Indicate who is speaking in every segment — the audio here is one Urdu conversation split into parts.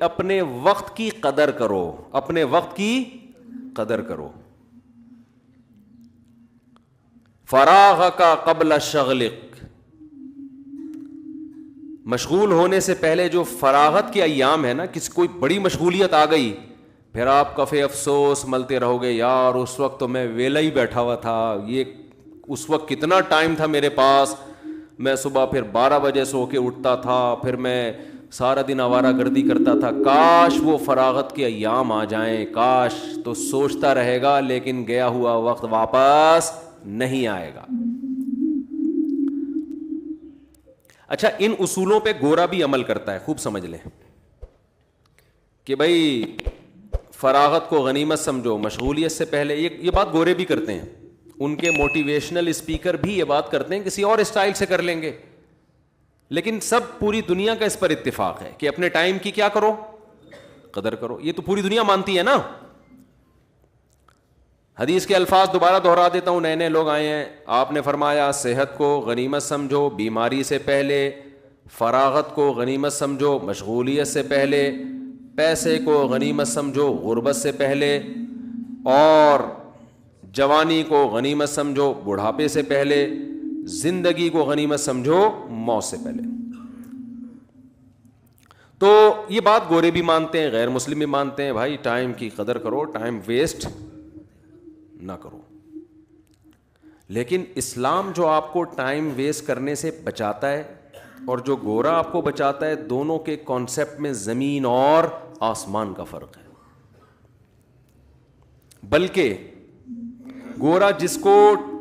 Speaker 1: اپنے وقت کی قدر کرو، اپنے وقت کی قدر کرو. فراغ کا قبل شغلق، مشغول ہونے سے پہلے جو فراغت کے ایام ہے نا، کوئی بڑی مشغولیت آ گئی، پھر آپ کفے افسوس ملتے رہو گے، یار اس وقت تو میں ویلا ہی بیٹھا ہوا تھا، یہ اس وقت کتنا ٹائم تھا میرے پاس، میں صبح پھر 12 بجے سو کے اٹھتا تھا، پھر میں سارا دن آوارہ گردی کرتا تھا، کاش وہ فراغت کے ایام آ جائیں، کاش. تو سوچتا رہے گا لیکن گیا ہوا وقت واپس نہیں آئے گا. اچھا، ان اصولوں پہ گورا بھی عمل کرتا ہے، خوب سمجھ لیں کہ بھائی فراغت کو غنیمت سمجھو، مشغولیت سے پہلے. یہ بات گورے بھی کرتے ہیں، ان کے موٹیویشنل اسپیکر بھی یہ بات کرتے ہیں، کسی اور اسٹائل سے کر لیں گے، لیکن سب پوری دنیا کا اس پر اتفاق ہے کہ اپنے ٹائم کی کیا کرو، قدر کرو. یہ تو پوری دنیا مانتی ہے نا. حدیث کے الفاظ دوبارہ دہرا دیتا ہوں، نئے نئے لوگ آئے ہیں. آپ نے فرمایا صحت کو غنیمت سمجھو بیماری سے پہلے، فراغت کو غنیمت سمجھو مشغولیت سے پہلے، پیسے کو غنیمت سمجھو غربت سے پہلے، اور جوانی کو غنیمت سمجھو بڑھاپے سے پہلے، زندگی کو غنیمت سمجھو موت سے پہلے. تو یہ بات گورے بھی مانتے ہیں، غیر مسلم بھی مانتے ہیں، بھائی ٹائم کی قدر کرو، ٹائم ویسٹ نہ کرو. لیکن اسلام جو آپ کو ٹائم ویسٹ کرنے سے بچاتا ہے اور جو گورا آپ کو بچاتا ہے، دونوں کے کانسیپٹ میں زمین اور آسمان کا فرق ہے. بلکہ گورا جس کو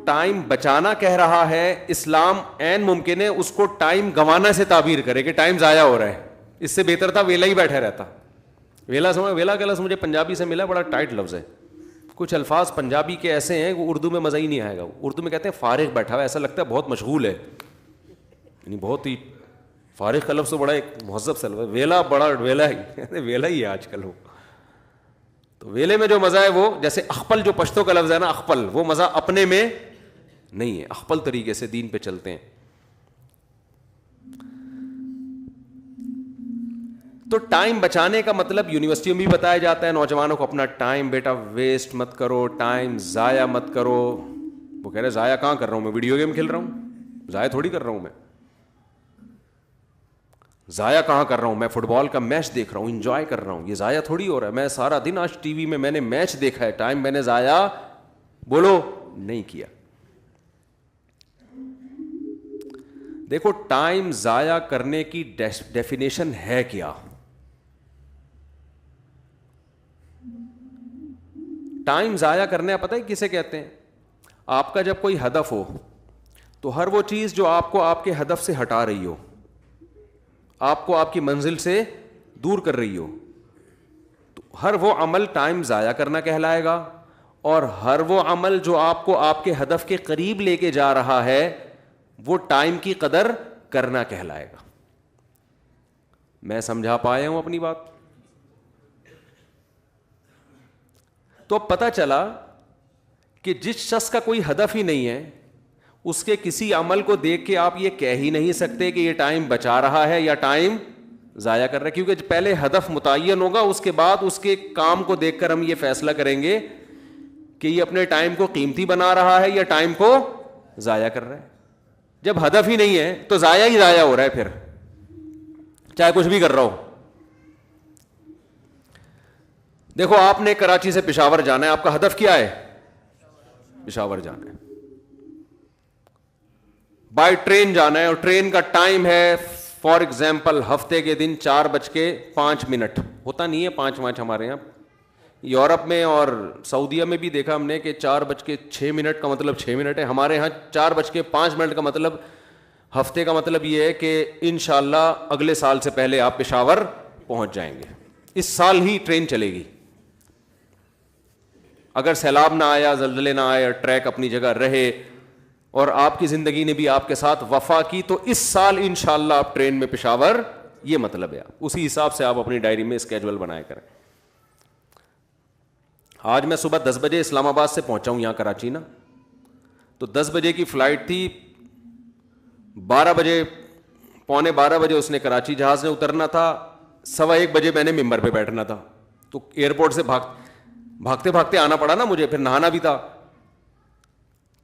Speaker 1: ٹائم بچانا کہہ رہا ہے، اسلام عین ممکن ہے اس کو ٹائم گنوانا سے تعبیر کرے کہ ٹائم ضائع ہو رہا ہے. اس سے بہتر تھا ویلا ہی بیٹھے رہتا. ویلا کا لفظ مجھے پنجابی سے ملا، بڑا ٹائٹ لفظ ہے. کچھ الفاظ پنجابی کے ایسے ہیں وہ اردو میں مزہ ہی نہیں آئے گا. اردو میں کہتے ہیں فارغ بیٹھا ہوا، ایسا لگتا ہے بہت مشغول ہے، یعنی بہت ہی. فارغ کا لفظ تو بڑا ایک مہذب سا لفظ. ویلا بڑا ویلا ہی ہے آج کل. وہ تو ویلے میں جو مزہ ہے وہ جیسے اخپل جو پشتوں کا لفظ ہے نا، اخپل، وہ مزہ اپنے میں نہیں ہے. اخپل طریقے سے دین پہ چلتے ہیں. تو ٹائم بچانے کا مطلب یونیورسٹیوں میں بھی بتایا جاتا ہے نوجوانوں کو، اپنا ٹائم بیٹا ویسٹ مت کرو، ٹائم ضائع مت کرو. وہ کہہ رہے ضائع کہاں کر رہا ہوں، میں ویڈیو گیم کھیل رہا ہوں، ضائع تھوڑی کر رہا ہوں. میں ضائع کہاں کر رہا ہوں، میں فٹ بال کا میچ دیکھ رہا ہوں، انجوائے کر رہا ہوں، یہ ضائع تھوڑی ہو رہا ہے. میں سارا دن آج ٹی وی میں نے میچ دیکھا ہے، ٹائم میں نے ضائع بولو نہیں کیا. دیکھو ٹائم ضائع کرنے کی ڈیفینیشن ہے کیا. ٹائم ضائع کرنے پتہ ہے کسے کہتے ہیں؟ آپ کا جب کوئی ہدف ہو تو ہر وہ چیز جو آپ کو آپ کے ہدف سے ہٹا رہی ہو، آپ کو آپ کی منزل سے دور کر رہی ہو، تو ہر وہ عمل ٹائم ضائع کرنا کہلائے گا. اور ہر وہ عمل جو آپ کو آپ کے ہدف کے قریب لے کے جا رہا ہے، وہ ٹائم کی قدر کرنا کہلائے گا. میں سمجھا پایا ہوں اپنی بات؟ تو اب پتہ چلا کہ جس شخص کا کوئی ہدف ہی نہیں ہے، اس کے کسی عمل کو دیکھ کے آپ یہ کہہ ہی نہیں سکتے کہ یہ ٹائم بچا رہا ہے یا ٹائم ضائع کر رہا ہے. کیونکہ پہلے ہدف متعین ہوگا، اس کے بعد اس کے کام کو دیکھ کر ہم یہ فیصلہ کریں گے کہ یہ اپنے ٹائم کو قیمتی بنا رہا ہے یا ٹائم کو ضائع کر رہا ہے. جب ہدف ہی نہیں ہے تو ضائع ہی ضائع ہو رہا ہے، پھر چاہے کچھ بھی کر رہا ہو. دیکھو آپ نے کراچی سے پشاور جانا ہے، آپ کا ہدف کیا ہے؟ پشاور جانا ہے. بائی ٹرین جانا ہے اور ٹرین کا ٹائم ہے فار ایگزامپل ہفتے کے دن 4:05 ہوتا نہیں ہے 5 ہمارے یہاں. یورپ میں اور سعودیہ میں بھی دیکھا ہم نے کہ 4:06 کا مطلب 6 منٹ ہے. ہمارے یہاں 4:05 کا مطلب ہفتے کا مطلب یہ ہے کہ انشاءاللہ اگلے سال سے پہلے آپ پشاور پہنچ جائیں گے. اس سال ہی ٹرین چلے گی. اگر سیلاب نہ آیا، زلزلے نہ آئے، ٹریک اپنی جگہ رہے اور آپ کی زندگی نے بھی آپ کے ساتھ وفا کی، تو اس سال انشاءاللہ آپ ٹرین میں پشاور. یہ مطلب ہے. اسی حساب سے آپ اپنی ڈائری میں اسکیجول بنایا کریں. آج میں صبح 10 بجے اسلام آباد سے پہنچا ہوں یہاں کراچی نا، تو 10 بجے کی فلائٹ تھی. 12 بجے، 11:45 اس نے کراچی جہاز نے اترنا تھا. 1:15 بجے میں نے ممبر پہ بیٹھنا تھا, تو ایئرپورٹ سے بھاگتے بھاگتے آنا پڑا نا مجھے, پھر نہانا بھی تھا.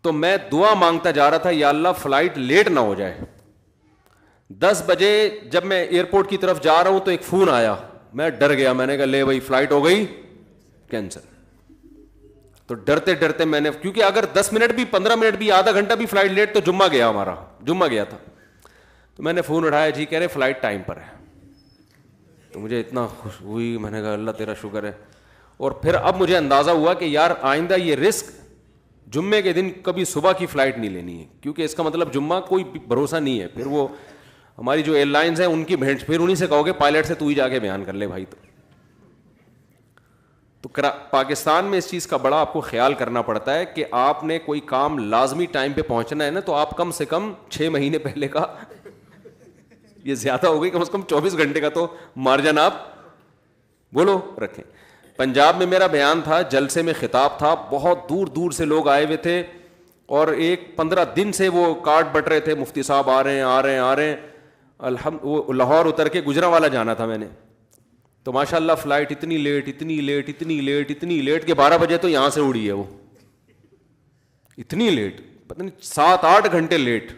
Speaker 1: تو میں دعا مانگتا جا رہا تھا, یا اللہ فلائٹ لیٹ نہ ہو جائے. 10 بجے جب میں ایئرپورٹ کی طرف جا رہا ہوں تو ایک فون آیا, میں ڈر گیا, میں نے کہا لے بھائی فلائٹ ہو گئی کینسل. تو ڈرتے ڈرتے میں نے, کیونکہ اگر 10 منٹ بھی 15 منٹ بھی آدھا گھنٹہ بھی فلائٹ لیٹ تو جمعہ گیا, ہمارا جمعہ گیا تھا. تو میں نے فون اٹھایا, جی کہہ رہے فلائٹ ٹائم پر ہے. تو مجھے اتنا خوش ہوئی, میں نے کہا اللہ تیرا شکر ہے. اور پھر اب مجھے اندازہ ہوا کہ یار آئندہ یہ رسک جمعے کے دن کبھی صبح کی فلائٹ نہیں لینی ہے, کیونکہ اس کا مطلب جمعہ کوئی بھروسہ نہیں ہے. پھر وہ ہماری جو ایئر لائنز ہیں ان کی بھینٹ, پھر انہیں سے کہو گے پائلٹ سے تو ہی جا کے بیان کر لے بھائی. تو پاکستان میں اس چیز کا بڑا آپ کو خیال کرنا پڑتا ہے کہ آپ نے کوئی کام لازمی ٹائم پہ پہنچنا ہے نا, تو آپ کم سے کم 6 مہینے پہلے کا, یہ زیادہ ہو گئی, کم از کم 24 گھنٹے کا تو مارجن آپ بولو رکھیں. پنجاب میں میرا بیان تھا, جلسے میں خطاب تھا, بہت دور دور سے لوگ آئے ہوئے تھے, اور 15 دن سے وہ کارڈ بٹ رہے تھے, مفتی صاحب آ رہے ہیں آ رہے ہیں آ رہے ہیں. وہ لاہور اتر کے گجرانوالہ جانا تھا میں نے, تو ماشاء اللہ فلائٹ اتنی لیٹ اتنی لیٹ اتنی لیٹ اتنی لیٹ کہ 12 بجے تو یہاں سے اڑی ہے وہ, اتنی لیٹ, پتہ نہیں 7-8 گھنٹے لیٹ.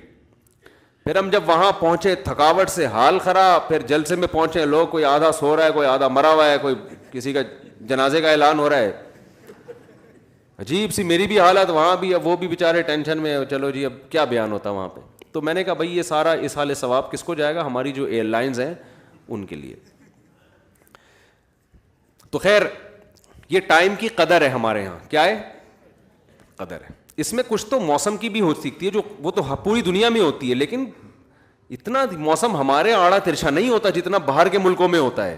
Speaker 1: پھر ہم جب وہاں پہنچے تھکاوٹ سے حال خراب, پھر جلسے میں پہنچے لوگ, کوئی آدھا سو رہا ہے, کوئی آدھا مرا ہوا ہے, کوئی کسی کا جنازے کا اعلان ہو رہا ہے, عجیب سی میری بھی حالت وہاں بھی. اب وہ بھی بیچارے ٹینشن میں, چلو جی اب کیا بیان ہوتا وہاں پہ. تو میں نے کہا بھائی یہ سارا اسحال ثواب کس کو جائے گا, ہماری جو ایئر لائنز ہیں ان کے لیے. تو خیر یہ ٹائم کی قدر ہے ہمارے ہاں, کیا ہے قدر ہے. اس میں کچھ تو موسم کی بھی ہو سکتی ہے, جو وہ تو پوری دنیا میں ہوتی ہے, لیکن اتنا موسم ہمارے آڑا ترچھا نہیں ہوتا جتنا باہر کے ملکوں میں ہوتا ہے.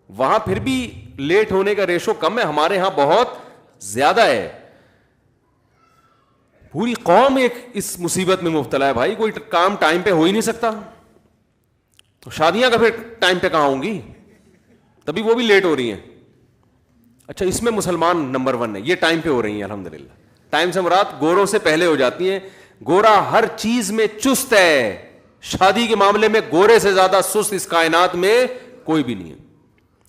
Speaker 1: وہاں پھر بھی لیٹ ہونے کا ریشو کم ہے, ہمارے ہاں بہت زیادہ ہے. پوری قوم ایک اس مصیبت میں مبتلا ہے بھائی, کوئی کام ٹائم پہ ہو ہی نہیں سکتا. تو شادیاں کا پھر ٹائم پہ کہاں ہوں گی, تبھی وہ بھی لیٹ ہو رہی ہیں. اچھا اس میں مسلمان نمبر 1 ہے, یہ ٹائم پہ ہو رہی ہیں الحمدللہ. ٹائم سے مراد گوروں سے پہلے ہو جاتی ہیں. گورا ہر چیز میں چست ہے, شادی کے معاملے میں گورے سے زیادہ سست اس کائنات میں کوئی بھی نہیں ہے.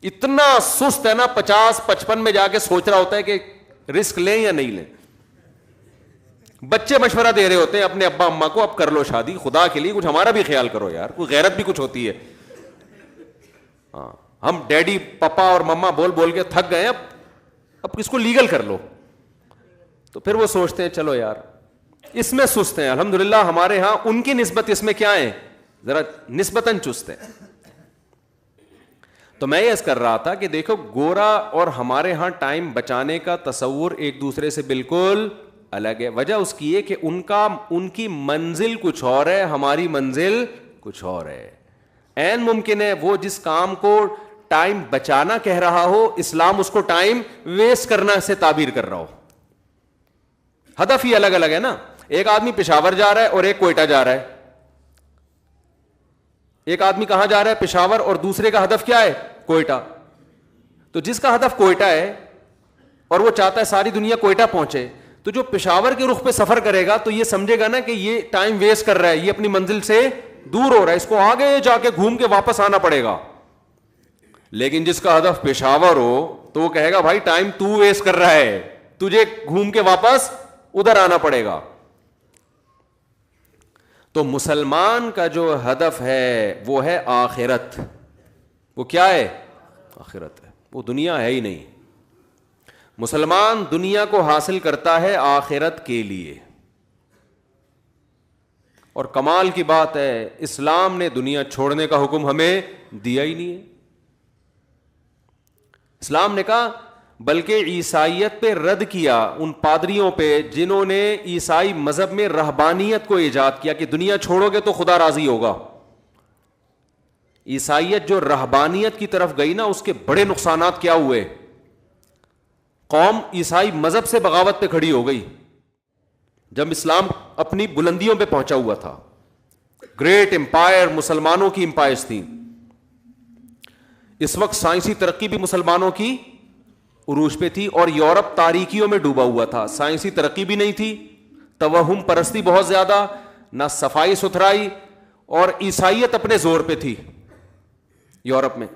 Speaker 1: اتنا سست ہے نا, 50-55 میں جا کے سوچ رہا ہوتا ہے کہ رسک لیں یا نہیں لیں. بچے مشورہ دے رہے ہوتے ہیں اپنے ابا اماں کو, اب کر لو شادی, خدا کے لیے کچھ ہمارا بھی خیال کرو یار, کوئی غیرت بھی کچھ ہوتی ہے. ہاں ہم ڈیڈی پپا اور مما بول بول کے تھک گئے, اب کس کو لیگل کر لو. تو پھر وہ سوچتے ہیں چلو یار اس میں سست ہیں. الحمدللہ ہمارے ہاں ان کی نسبت اس میں کیا ہے, ذرا نسبتاً چست ہے. تو میں یہ کر رہا تھا کہ دیکھو گورا اور ہمارے ہاں ٹائم بچانے کا تصور ایک دوسرے سے بالکل الگ ہے. وجہ اس کی ہے کہ ان کی منزل کچھ اور ہے, ہماری منزل کچھ اور ہے. عین ممکن ہے وہ جس کام کو ٹائم بچانا کہہ رہا ہو, اسلام اس کو ٹائم ویسٹ کرنا سے تعبیر کر رہا ہو. ہدف ہی الگ الگ ہے نا. ایک آدمی پشاور جا رہا ہے اور ایک کوئٹہ جا رہا ہے. ایک آدمی کہاں جا رہا ہے, پشاور, اور دوسرے کا ہدف کیا ہے, کوئٹہ. تو جس کا ہدف کوئٹہ ہے اور وہ چاہتا ہے ساری دنیا کوئٹہ پہنچے, تو جو پشاور کے رخ پہ سفر کرے گا تو یہ سمجھے گا نا کہ یہ ٹائم ویسٹ کر رہا ہے, یہ اپنی منزل سے دور ہو رہا ہے, اس کو آگے جا کے گھوم کے واپس آنا پڑے گا. لیکن جس کا ہدف پشاور ہو تو وہ کہے گا بھائی ٹائم تو ویسٹ کر رہا ہے, تجھے گھوم کے واپس ادھر آنا پڑے گا. تو مسلمان کا جو ہدف ہے وہ ہے آخرت. وہ کیا ہے, آخرت ہے, وہ دنیا ہے ہی نہیں. مسلمان دنیا کو حاصل کرتا ہے آخرت کے لیے. اور کمال کی بات ہے اسلام نے دنیا چھوڑنے کا حکم ہمیں دیا ہی نہیں ہے. اسلام نے کہا, بلکہ عیسائیت پہ رد کیا ان پادریوں پہ جنہوں نے عیسائی مذہب میں رہبانیت کو ایجاد کیا کہ دنیا چھوڑو گے تو خدا راضی ہوگا. عیسائیت جو رہبانیت کی طرف گئی نا, اس کے بڑے نقصانات کیا ہوئے. قوم عیسائی مذہب سے بغاوت پہ کھڑی ہو گئی جب اسلام اپنی بلندیوں پہ پہنچا ہوا تھا. گریٹ امپائر مسلمانوں کی امپائرز تھیں. اس وقت سائنسی ترقی بھی مسلمانوں کی عروج پہ تھی, اور یورپ تاریکیوں میں ڈوبا ہوا تھا. سائنسی ترقی بھی نہیں تھی, توہم پرستی بہت زیادہ, نہ صفائی ستھرائی, اور عیسائیت اپنے زور پہ تھی یورپ میں.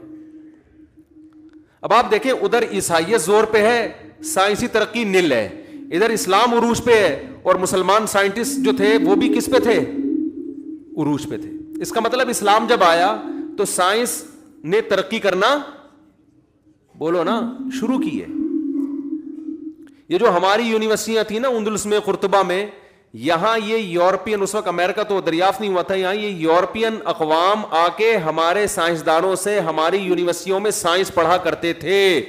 Speaker 1: اب آپ دیکھیں ادھر عیسائیت زور پہ ہے, سائنسی ترقی نل ہے, ادھر اسلام عروج پہ ہے, اور مسلمان سائنٹسٹ جو تھے وہ بھی کس پہ تھے؟ عروج پہ تھے. اس کا مطلب اسلام جب آیا تو سائنس نے ترقی کرنا, بولو نا, شروع کی ہے. یہ جو ہماری یونیورسٹیاں تھیں نا اندلس میں, قرطبہ میں, یہاں یہ یورپین, اس وقت امریکہ تو دریافت نہیں ہوا تھا, یہاں یہ یورپین اقوام آ کے ہمارے سائنسدانوں سے ہماری یونیورسٹیوں میں سائنس پڑھا کرتے تھے.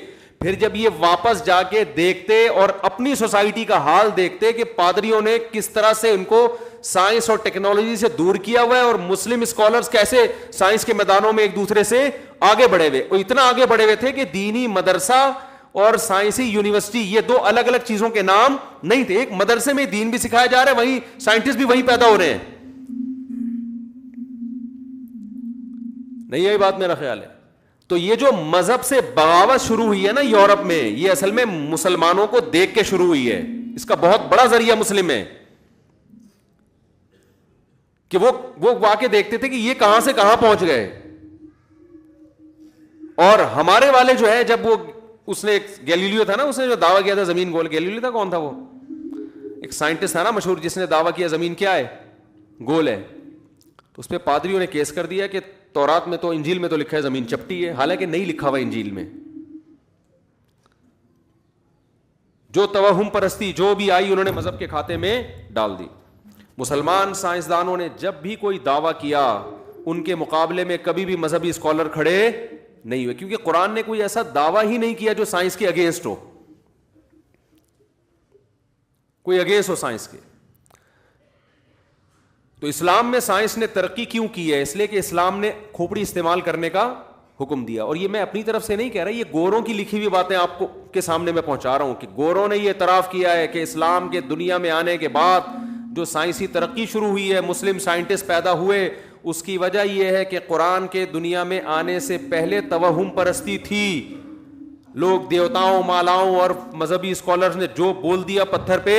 Speaker 1: پھر جب یہ واپس جا کے دیکھتے اور اپنی سوسائٹی کا حال دیکھتے کہ پادریوں نے کس طرح سے ان کو سائنس اور ٹیکنالوجی سے دور کیا ہوا ہے, اور مسلم اسکالرز کیسے سائنس کے میدانوں میں ایک دوسرے سے آگے بڑھے ہوئے, اور اتنا آگے بڑھے ہوئے تھے کہ دینی مدرسہ اور سائنسی یونیورسٹی یہ دو الگ الگ چیزوں کے نام نہیں تھے. ایک مدرسے میں دین بھی سکھایا جا رہا ہے, وہیں سائنٹسٹ بھی وہیں پیدا ہو رہے ہیں. نہیں یہی بات میرا خیال ہے. تو یہ جو مذہب سے بغاوت شروع ہوئی ہے نا یورپ میں, یہ اصل میں مسلمانوں کو دیکھ کے شروع ہوئی ہے. اس کا بہت بڑا ذریعہ مسلم ہے کہ وہ واقع دیکھتے تھے کہ یہ کہاں سے کہاں پہنچ گئے. اور ہمارے والے جو ہے, جب وہ اس نے ایک گیلیلیو تھا نا, اس نے جو دعویٰ کیا تھا زمین گول, گیلیلیو تھا, کون تھا وہ, ایک سائنٹسٹ تھا نا مشہور, جس نے دعویٰ کیا زمین کیا ہے, گول ہے. تو اس پہ پادریوں نے کیس کر دیا کہ تورات میں تو, انجیل میں تو لکھا ہے زمین چپٹی ہے, حالانکہ نہیں لکھا ہوا انجیل میں. جو توہم پرستی جو بھی آئی انہوں نے مذہب کے کھاتے میں ڈال دی. مسلمان سائنسدانوں نے جب بھی کوئی دعویٰ کیا, ان کے مقابلے میں کبھی بھی مذہبی اسکالر کھڑے نہیں ہوئے, کیونکہ قرآن نے کوئی ایسا دعویٰ ہی نہیں کیا جو سائنس کے اگینسٹ ہو, کوئی اگینسٹ ہو سائنس کے. تو اسلام میں سائنس نے ترقی کیوں کی ہے؟ اس لیے کہ اسلام نے کھوپڑی استعمال کرنے کا حکم دیا. اور یہ میں اپنی طرف سے نہیں کہہ رہا, یہ گوروں کی لکھی ہوئی باتیں آپ کو کے سامنے میں پہنچا رہا ہوں کہ گوروں نے یہ اعتراف کیا ہے کہ اسلام کے دنیا میں آنے کے بعد جو سائنسی ترقی شروع ہوئی ہے, مسلم سائنٹسٹ پیدا ہوئے, اس کی وجہ یہ ہے کہ قرآن کے دنیا میں آنے سے پہلے توہم پرستی تھی. لوگ دیوتاؤں, مالاؤں اور مذہبی اسکالرز نے جو بول دیا پتھر پہ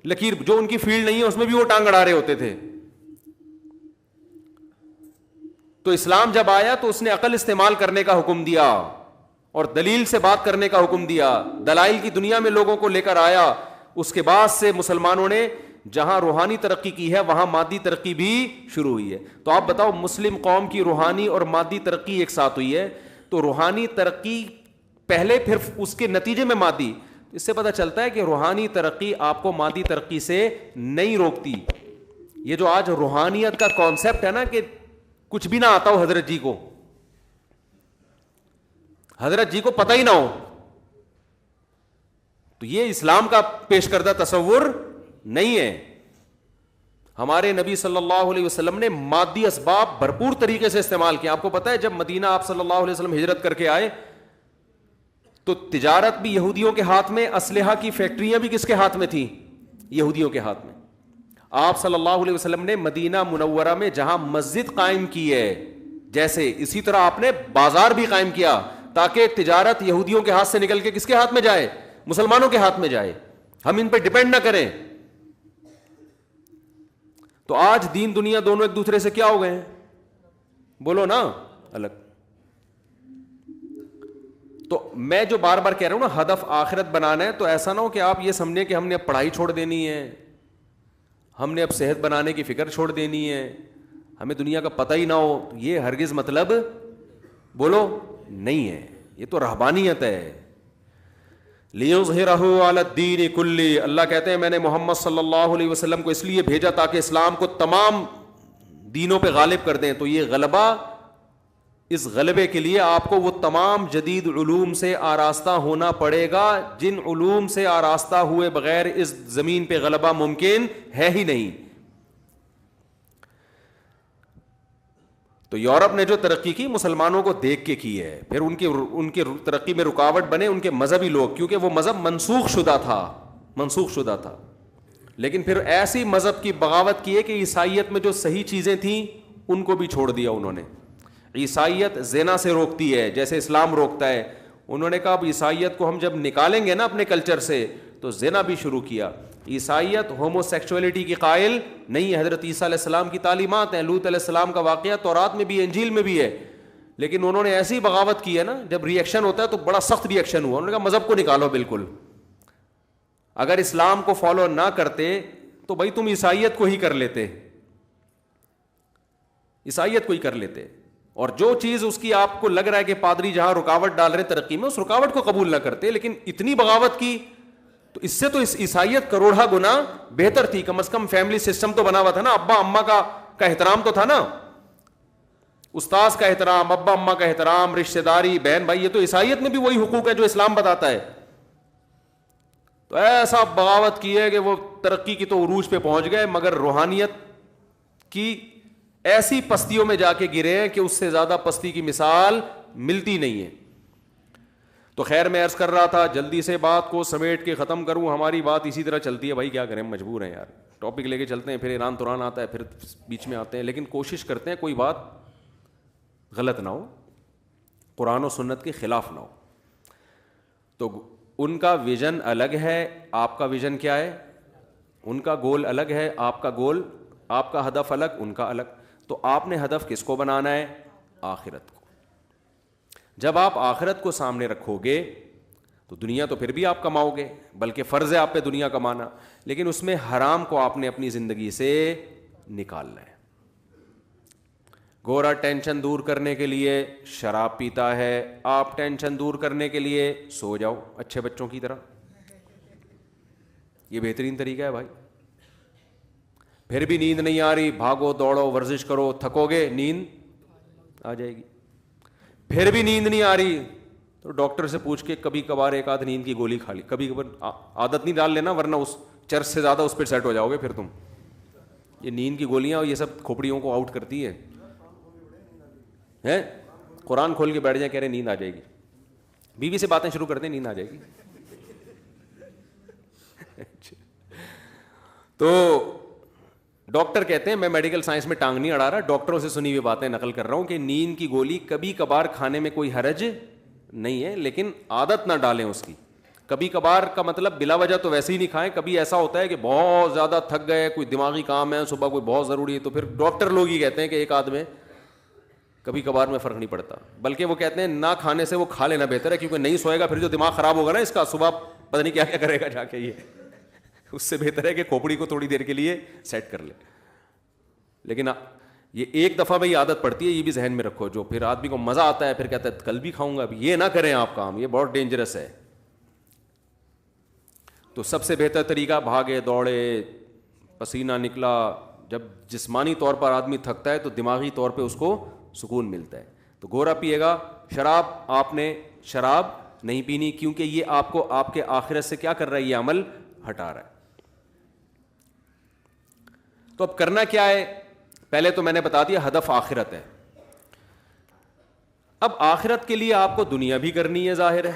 Speaker 1: لکیر, جو ان کی فیلڈ نہیں ہے اس میں بھی وہ ٹانگ اڑا رہے ہوتے تھے. تو اسلام جب آیا تو اس نے عقل استعمال کرنے کا حکم دیا اور دلیل سے بات کرنے کا حکم دیا, دلائل کی دنیا میں لوگوں کو لے کر آیا. اس کے بعد سے مسلمانوں نے جہاں روحانی ترقی کی ہے وہاں مادی ترقی بھی شروع ہوئی ہے. تو آپ بتاؤ, مسلم قوم کی روحانی اور مادی ترقی ایک ساتھ ہوئی ہے, تو روحانی ترقی پہلے پھر اس کے نتیجے میں مادی. اس سے پتہ چلتا ہے کہ روحانی ترقی آپ کو مادی ترقی سے نہیں روکتی. یہ جو آج روحانیت کا کانسیپٹ ہے نا کہ کچھ بھی نہ آتا ہو حضرت جی کو, حضرت جی کو پتہ ہی نہ ہو, تو یہ اسلام کا پیش کردہ تصور نہیں ہے. ہمارے نبی صلی اللہ علیہ وسلم نے مادی اسباب بھرپور طریقے سے استعمال کیا. آپ کو پتہ ہے جب مدینہ آپ صلی اللہ علیہ وسلم ہجرت کر کے آئے تو تجارت بھی یہودیوں کے ہاتھ میں, اسلحہ کی فیکٹریاں بھی کس کے ہاتھ میں تھیں؟ یہودیوں کے ہاتھ میں. آپ صلی اللہ علیہ وسلم نے مدینہ منورہ میں جہاں مسجد قائم کی ہے, جیسے اسی طرح آپ نے بازار بھی قائم کیا تاکہ تجارت یہودیوں کے ہاتھ سے نکل کے کس کے ہاتھ میں جائے؟ مسلمانوں کے ہاتھ میں جائے, ہم ان پہ ڈیپینڈ نہ کریں. تو آج دین دنیا دونوں ایک دوسرے سے کیا ہو گئے ہیں؟ بولو نا, الگ. تو میں جو بار بار کہہ رہا ہوں نا, ہدف آخرت بنانا ہے, تو ایسا نہ ہو کہ آپ یہ سمجھیں کہ ہم نے اب پڑھائی چھوڑ دینی ہے, ہم نے اب صحت بنانے کی فکر چھوڑ دینی ہے, ہمیں دنیا کا پتہ ہی نہ ہو. یہ ہرگز مطلب بولو نہیں ہے, یہ تو رہبانیت ہے. لِيُظْهِرَهُ عَلَى الدِّينِ كُلِّهِ, اللہ کہتے ہیں میں نے محمد صلی اللہ علیہ وسلم کو اس لیے بھیجا تاکہ اسلام کو تمام دینوں پہ غالب کر دیں. تو یہ غلبہ, اس غلبے کے لیے آپ کو وہ تمام جدید علوم سے آراستہ ہونا پڑے گا جن علوم سے آراستہ ہوئے بغیر اس زمین پہ غلبہ ممکن ہے ہی نہیں. تو یورپ نے جو ترقی کی مسلمانوں کو دیکھ کے کی ہے. پھر ان کی ترقی میں رکاوٹ بنے ان کے مذہبی لوگ, کیونکہ وہ مذہب منسوخ شدہ تھا. لیکن پھر ایسی مذہب کی بغاوت کی ہے کہ عیسائیت میں جو صحیح چیزیں تھیں ان کو بھی چھوڑ دیا انہوں نے. عیسائیت زنا سے روکتی ہے جیسے اسلام روکتا ہے. انہوں نے کہا اب عیسائیت کو ہم جب نکالیں گے نا اپنے کلچر سے, تو زنا بھی شروع کیا. عیسائیت ہومو سیکچولیٹی کی قائل نہیں ہے. حضرت عیسیٰ علیہ السلام کی تعلیمات ہیں, لوط علیہ السلام کا واقعہ تورات میں بھی ہے, انجیل میں بھی ہے. لیکن انہوں نے ایسی بغاوت کی ہے نا, جب ریئیکشن ہوتا ہے تو بڑا سخت ریئیکشن ہوا. انہوں نے کہا مذہب کو نکالو بالکل, اگر اسلام کو فالو نہ کرتے تو بھائی تم عیسائیت کو ہی کر لیتے, عیسائیت کو ہی کر لیتے. اور جو چیز اس کی آپ کو لگ رہا ہے کہ پادری جہاں رکاوٹ ڈال رہے ترقی میں, اس رکاوٹ کو قبول نہ کرتے, لیکن اتنی بغاوت کی تو اس سے تو اس عیسائیت کروڑا گنا بہتر تھی. کم از کم فیملی سسٹم تو بنا ہوا تھا نا, ابا اماں کا احترام تو تھا نا, استاذ کا احترام, ابا اماں کا احترام, رشتہ داری, بہن بھائی, یہ تو عیسائیت میں بھی وہی حقوق ہے جو اسلام بتاتا ہے. تو ایسا بغاوت کی ہے کہ وہ ترقی کی تو عروج پہ پہنچ گئے, مگر روحانیت کی ایسی پستیوں میں جا کے گرے ہیں کہ اس سے زیادہ پستی کی مثال ملتی نہیں ہے. تو خیر میں عرض کر رہا تھا, جلدی سے بات کو سمیٹ کے ختم کروں. ہماری بات اسی طرح چلتی ہے بھائی, کیا کریں, مجبور ہیں یار. ٹاپک لے کے چلتے ہیں, پھر ایران توران آتا ہے, پھر بیچ میں آتے ہیں, لیکن کوشش کرتے ہیں کوئی بات غلط نہ ہو, قرآن و سنت کے خلاف نہ ہو. تو ان کا ویژن الگ ہے, آپ کا ویژن کیا ہے؟ ان کا گول الگ ہے, آپ کا گول, آپ کا ہدف الگ, ان کا الگ. تو آپ نے ہدف کس کو بنانا ہے؟ آخرت کو. جب آپ آخرت کو سامنے رکھو گے تو دنیا تو پھر بھی آپ کماؤ گے, بلکہ فرض ہے آپ پہ دنیا کمانا, لیکن اس میں حرام کو آپ نے اپنی زندگی سے نکالنا ہے. گورا ٹینشن دور کرنے کے لیے شراب پیتا ہے, آپ ٹینشن دور کرنے کے لیے سو جاؤ اچھے بچوں کی طرح. یہ بہترین طریقہ ہے بھائی. پھر بھی نیند نہیں آ رہی, بھاگو دوڑو ورزش کرو, تھکو گے, نیند آ جائے گی. پھر بھی نیند نہیں آ رہی تو ڈاکٹر سے پوچھ کے کبھی کبھار ایک آدھ نیند کی گولی کھا لی, کبھی کبھار. عادت نہیں ڈال لینا ورنہ اس چرس سے زیادہ اس پہ سیٹ ہو جاؤ گے پھر تم. یہ نیند کی گولیاں اور یہ سب کھوپڑیوں کو آؤٹ کرتی ہیں. قرآن کھول کے بیٹھ جائیں, کہہ رہے نیند آ جائے گی, بیوی سے باتیں شروع کرتے ہیں, نیند آ جائے گی. تو ڈاکٹر کہتے ہیں, میں میڈیکل سائنس میں ٹانگ نہیں اڑا رہا, ڈاکٹروں سے سنی ہوئی باتیں نقل کر رہا ہوں, کہ نیند کی گولی کبھی کبھار کھانے میں کوئی حرج نہیں ہے, لیکن عادت نہ ڈالیں اس کی. کبھی کبھار کا مطلب بلا وجہ تو ویسے ہی نہیں کھائیں. کبھی ایسا ہوتا ہے کہ بہت زیادہ تھک گئے, کوئی دماغی کام ہے, صبح کوئی بہت ضروری ہے, تو پھر ڈاکٹر لوگ ہی کہتے ہیں کہ ایک آدھ میں کبھی کبھار میں فرق نہیں پڑتا, بلکہ وہ کہتے ہیں نہ کھانے سے وہ کھا لینا بہتر ہے, کیونکہ نہیں سوئے گا پھر جو دماغ خراب ہوگا نا اس کا, صبح پتہ نہیں کیا کیا کرے گا جا کے, یہ اس سے بہتر ہے کہ کھوپڑی کو تھوڑی دیر کے لیے سیٹ کر لے. لیکن یہ ایک دفعہ میں یہ عادت پڑتی ہے, یہ بھی ذہن میں رکھو, جو پھر آدمی کو مزہ آتا ہے پھر کہتا ہے کل بھی کھاؤں گا, یہ نہ کریں آپ کام, یہ بہت ڈینجرس ہے. تو سب سے بہتر طریقہ, بھاگے دوڑے, پسینہ نکلا. جب جسمانی طور پر آدمی تھکتا ہے تو دماغی طور پہ اس کو سکون ملتا ہے. تو گورا پیے گا شراب, آپ نے شراب نہیں پینی, کیونکہ یہ آپ کو آپ کے آخرت سے کیا کر رہا ہے, یہ عمل ہٹا رہا ہے. تو اب کرنا کیا ہے؟ پہلے تو میں نے بتا دیا ہدف آخرت ہے. اب آخرت کے لیے آپ کو دنیا بھی کرنی ہے, ظاہر ہے.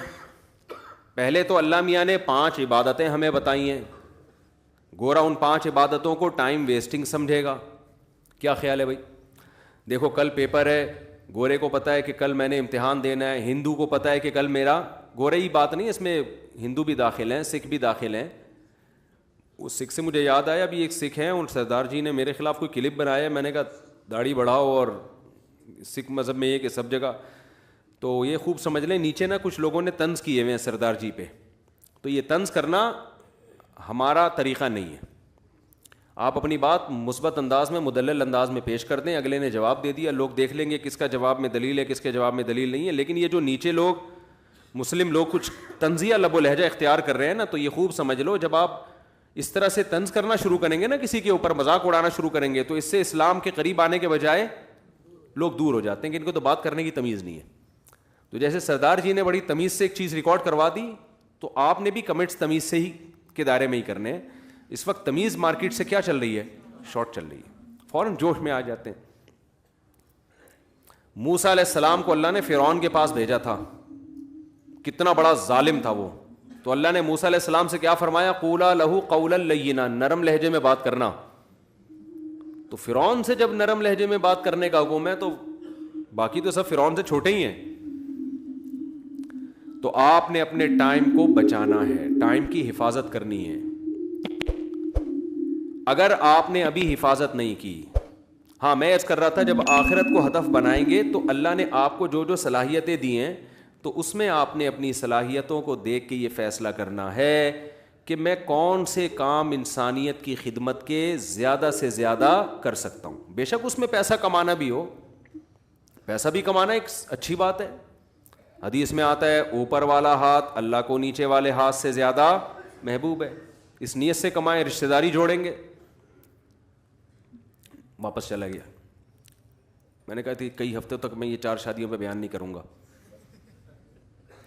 Speaker 1: پہلے تو اللہ میاں نے 5 عبادتیں ہمیں بتائی ہیں. گورا ان 5 عبادتوں کو ٹائم ویسٹنگ سمجھے گا. کیا خیال ہے بھائی؟ دیکھو کل پیپر ہے, گورے کو پتا ہے کہ کل میں نے امتحان دینا ہے, ہندو کو پتا ہے کہ کل میرا, گورے ہی بات نہیں, اس میں ہندو بھی داخل ہیں, سکھ بھی داخل ہیں. اس سکھ سے مجھے یاد آیا, ابھی ایک سکھ ہیں, ان سردار جی نے میرے خلاف کوئی کلپ بنایا, میں نے کہا داڑھی بڑھاؤ, اور سکھ مذہب میں یہ کہ سب جگہ. تو یہ خوب سمجھ لیں, نیچے نا کچھ لوگوں نے طنز کیے ہوئے ہیں سردار جی پہ. تو یہ طنز کرنا ہمارا طریقہ نہیں ہے. آپ اپنی بات مثبت انداز میں, مدلل انداز میں پیش کر دیں, اگلے نے جواب دے دیا, لوگ دیکھ لیں گے کس کا جواب میں دلیل ہے, کس کے جواب میں دلیل نہیں ہے. لیکن یہ جو نیچے لوگ, مسلم لوگ کچھ طنزیہ لب و لہجہ اختیار کر رہے ہیں نا, تو یہ خوب سمجھ لو, جب آپ اس طرح سے طنز کرنا شروع کریں گے نا, کسی کے اوپر مذاق اڑانا شروع کریں گے, تو اس سے اسلام کے قریب آنے کے بجائے لوگ دور ہو جاتے ہیں کہ ان کو تو بات کرنے کی تمیز نہیں ہے. تو جیسے سردار جی نے بڑی تمیز سے ایک چیز ریکارڈ کروا دی, تو آپ نے بھی کمنٹس تمیز سے ہی کے دائرے میں ہی کرنے ہیں. اس وقت تمیز مارکیٹ سے کیا چل رہی ہے, شارٹ چل رہی ہے, فوراً جوش میں آ جاتے ہیں. موسیٰ علیہ السلام کو اللہ نے فرعون کے پاس بھیجا تھا, کتنا بڑا ظالم تھا وہ. تو اللہ نے موسیٰ علیہ السلام سے کیا فرمایا, قولا لہو قولا لینا, نرم لہجے میں بات کرنا. تو فرعون سے جب نرم لہجے میں بات کرنے کا حکم ہے, تو باقی تو سب فرعون سے چھوٹے ہی ہیں. تو آپ نے اپنے ٹائم کو بچانا ہے, ٹائم کی حفاظت کرنی ہے. اگر آپ نے ابھی حفاظت نہیں کی, ہاں میں عرض کر رہا تھا جب آخرت کو ہدف بنائیں گے تو اللہ نے آپ کو جو جو صلاحیتیں دی ہیں تو اس میں آپ نے اپنی صلاحیتوں کو دیکھ کے یہ فیصلہ کرنا ہے کہ میں کون سے کام انسانیت کی خدمت کے زیادہ سے زیادہ کر سکتا ہوں. بے شک اس میں پیسہ کمانا بھی ہو, پیسہ بھی کمانا ایک اچھی بات ہے. حدیث میں آتا ہے اوپر والا ہاتھ اللہ کو نیچے والے ہاتھ سے زیادہ محبوب ہے. اس نیت سے کمائیں, رشتہ داری جوڑیں گے. واپس چلا گیا. میں نے کہا تھی کئی ہفتوں تک میں یہ 4 شادیوں پہ بیان نہیں کروں گا,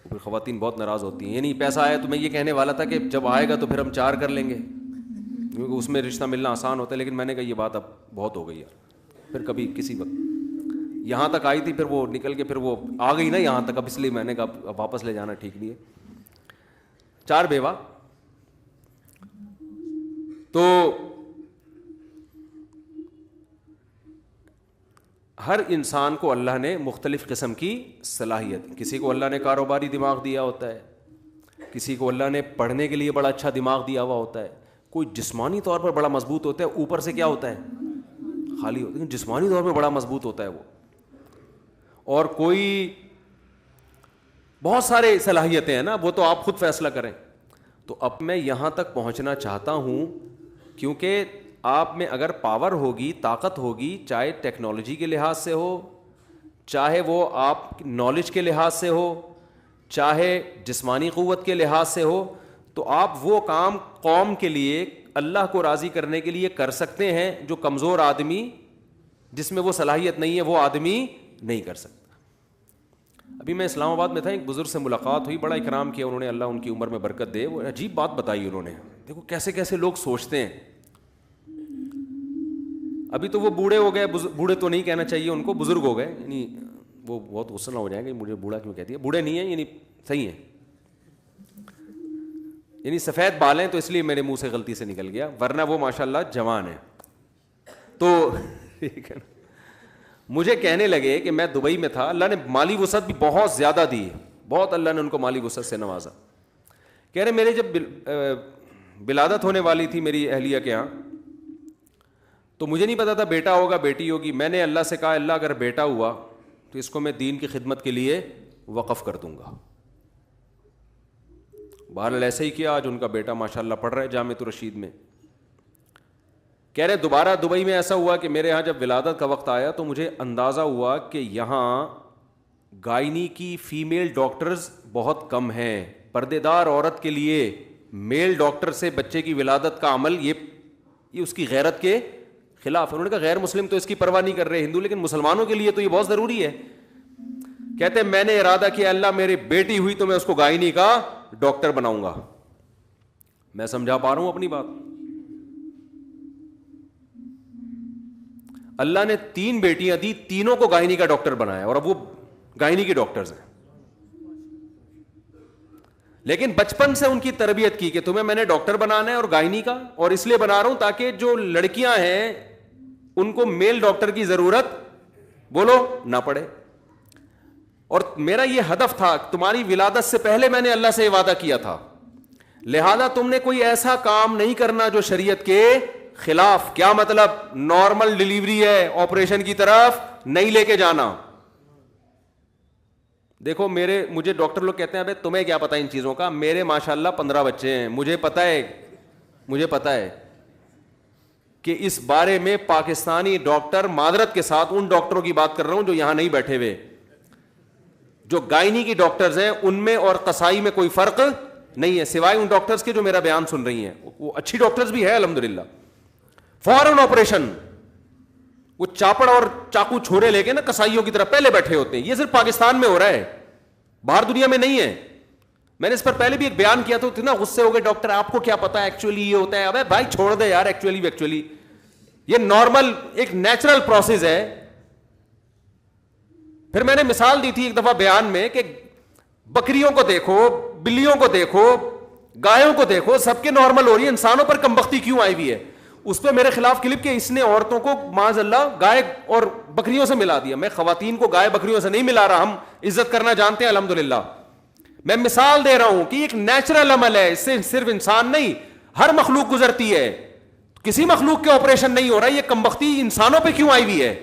Speaker 1: پھر خواتین بہت ناراض ہوتی ہیں. یعنی پیسہ آیا تو میں یہ کہنے والا تھا کہ جب آئے گا تو پھر ہم 4 کر لیں گے, کیونکہ اس میں رشتہ ملنا آسان ہوتا ہے. لیکن میں نے کہا یہ بات اب بہت ہو گئی یار, پھر کبھی کسی وقت یہاں تک آئی تھی, پھر وہ نکل کے پھر وہ آ گئی نا یہاں تک, اب اس لیے میں نے کہا واپس لے جانا ٹھیک نہیں ہے. 4 بیوہ. تو ہر انسان کو اللہ نے مختلف قسم کی صلاحیت, کسی کو اللہ نے کاروباری دماغ دیا ہوتا ہے, کسی کو اللہ نے پڑھنے کے لیے بڑا اچھا دماغ دیا ہوا ہوتا ہے, کوئی جسمانی طور پر بڑا مضبوط ہوتا ہے, اوپر سے کیا ہوتا ہے خالی ہوتا ہے, جسمانی طور پر بڑا مضبوط ہوتا ہے وہ, اور کوئی بہت سارے صلاحیتیں ہیں نا, وہ تو آپ خود فیصلہ کریں. تو اب میں یہاں تک پہنچنا چاہتا ہوں کیونکہ آپ میں اگر پاور ہوگی, طاقت ہوگی, چاہے ٹیکنالوجی کے لحاظ سے ہو, چاہے وہ آپ نالج کے لحاظ سے ہو, چاہے جسمانی قوت کے لحاظ سے ہو, تو آپ وہ کام قوم کے لیے اللہ کو راضی کرنے کے لیے کر سکتے ہیں جو کمزور آدمی جس میں وہ صلاحیت نہیں ہے وہ آدمی نہیں کر سکتا. ابھی میں اسلام آباد میں تھا, ایک بزرگ سے ملاقات ہوئی, بڑا اکرام کیا انہوں نے, اللہ ان کی عمر میں برکت دے. وہ عجیب بات بتائی انہوں نے, دیکھو کیسے کیسے لوگ سوچتے ہیں. ابھی تو وہ بوڑھے ہو گئے, بوڑھے تو نہیں کہنا چاہیے ان کو, بزرگ ہو گئے, یعنی وہ بہت غصہ نہ ہو جائیں گے مجھے بوڑھا کیوں کہتی ہے, بوڑھے نہیں ہیں, یعنی صحیح ہیں, یعنی سفید بال ہیں تو اس لیے میرے منہ سے غلطی سے نکل گیا, ورنہ وہ ماشاءاللہ جوان ہیں. تو مجھے کہنے لگے کہ میں دبئی میں تھا, اللہ نے مالی وسعت بھی بہت زیادہ دی, بہت اللہ نے ان کو مالی وسعت سے نوازا. کہہ رہے میرے جب ولادت ہونے والی تھی میری اہلیہ کے یہاں, تو مجھے نہیں پتا تھا بیٹا ہوگا بیٹی ہوگی. میں نے اللہ سے کہا اللہ اگر بیٹا ہوا تو اس کو میں دین کی خدمت کے لیے وقف کر دوں گا. بہرحال ایسے ہی کیا, آج ان کا بیٹا ماشاءاللہ پڑھ رہا ہے جامعۃ الرشید میں. کہہ رہے دوبارہ دبئی میں ایسا ہوا کہ میرے یہاں جب ولادت کا وقت آیا تو مجھے اندازہ ہوا کہ یہاں گائنی کی فیمیل ڈاکٹرز بہت کم ہیں. پردے دار عورت کے لیے میل ڈاکٹر سے بچے کی ولادت کا عمل یہ اس کی غیرت کے خلاف. انہوں نے کہا غیر مسلم تو اس کی پرواہ نہیں کر رہے ہندو, لیکن مسلمانوں کے لیے تو یہ بہت ضروری ہے. کہتے میں نے ارادہ کیا اللہ میری بیٹی ہوئی تو میں اس کو گائنی کا ڈاکٹر بناؤں گا. میں سمجھا پا رہا ہوں اپنی بات. اللہ نے 3 بیٹیاں دی, تینوں کو گائنی کا ڈاکٹر بنایا, اور اب وہ گائنی کے ڈاکٹرز ہیں. لیکن بچپن سے ان کی تربیت کی کہ تمہیں میں نے ڈاکٹر بنانا ہے اور گائنی کا, اور اس لیے بنا رہا ہوں تاکہ جو لڑکیاں ہیں ان کو میل ڈاکٹر کی ضرورت بولو نہ پڑے. اور میرا یہ ہدف تھا, تمہاری ولادت سے پہلے میں نے اللہ سے وعدہ کیا تھا, لہذا تم نے کوئی ایسا کام نہیں کرنا جو شریعت کے خلاف. کیا مطلب؟ نارمل ڈلیوری ہے, آپریشن کی طرف نہیں لے کے جانا. دیکھو مجھے ڈاکٹر لوگ کہتے ہیں ابے تمہیں کیا پتا ان چیزوں کا, میرے ماشاءاللہ 15 بچے ہیں, مجھے پتا ہے کہ اس بارے میں پاکستانی ڈاکٹر, معذرت کے ساتھ ان ڈاکٹروں کی بات کر رہا ہوں جو یہاں نہیں بیٹھے ہوئے, جو گائنی کی ڈاکٹرز ہیں ان میں اور قصائی میں کوئی فرق نہیں ہے, سوائے ان ڈاکٹرز کے جو میرا بیان سن رہی ہیں. وہ اچھی ڈاکٹرز بھی ہے الحمدللہ. فوراً آپریشن, وہ چاپڑ اور چاقو چھوڑے لے کے نا قصائیوں کی طرح پہلے بیٹھے ہوتے ہیں. یہ صرف پاکستان میں ہو رہا ہے, باہر دنیا میں نہیں ہے. میں نے اس پر پہلے بھی ایک بیان کیا تھا, اتنا غصے ہو گئے ڈاکٹر آپ کو کیا پتا ایکچولی یہ ہوتا ہے. ابے بھائی چھوڑ دے یار, ایکچولی یہ نارمل ایک نیچرل پروسیس ہے. پھر میں نے مثال دی تھی ایک دفعہ بیان میں کہ بکریوں کو دیکھو, بلیوں کو دیکھو, گایوں کو دیکھو, سب کے نارمل ہو رہی ہے, انسانوں پر کم بختی کیوں آئی ہوئی ہے. اس پہ میرے خلاف کلپ کہ اس نے عورتوں کو معاذ اللہ گائے اور بکریوں سے ملا دیا. میں خواتین کو گائے بکریوں سے نہیں ملا رہا, ہم عزت کرنا جانتے ہیں الحمدللہ. میں مثال دے رہا ہوں کہ ایک نیچرل عمل ہے, اس سے صرف انسان نہیں ہر مخلوق گزرتی ہے. کسی مخلوق کے آپریشن نہیں ہو رہا, یہ کمبختی انسانوں پہ کیوں آئی ہوئی ہے؟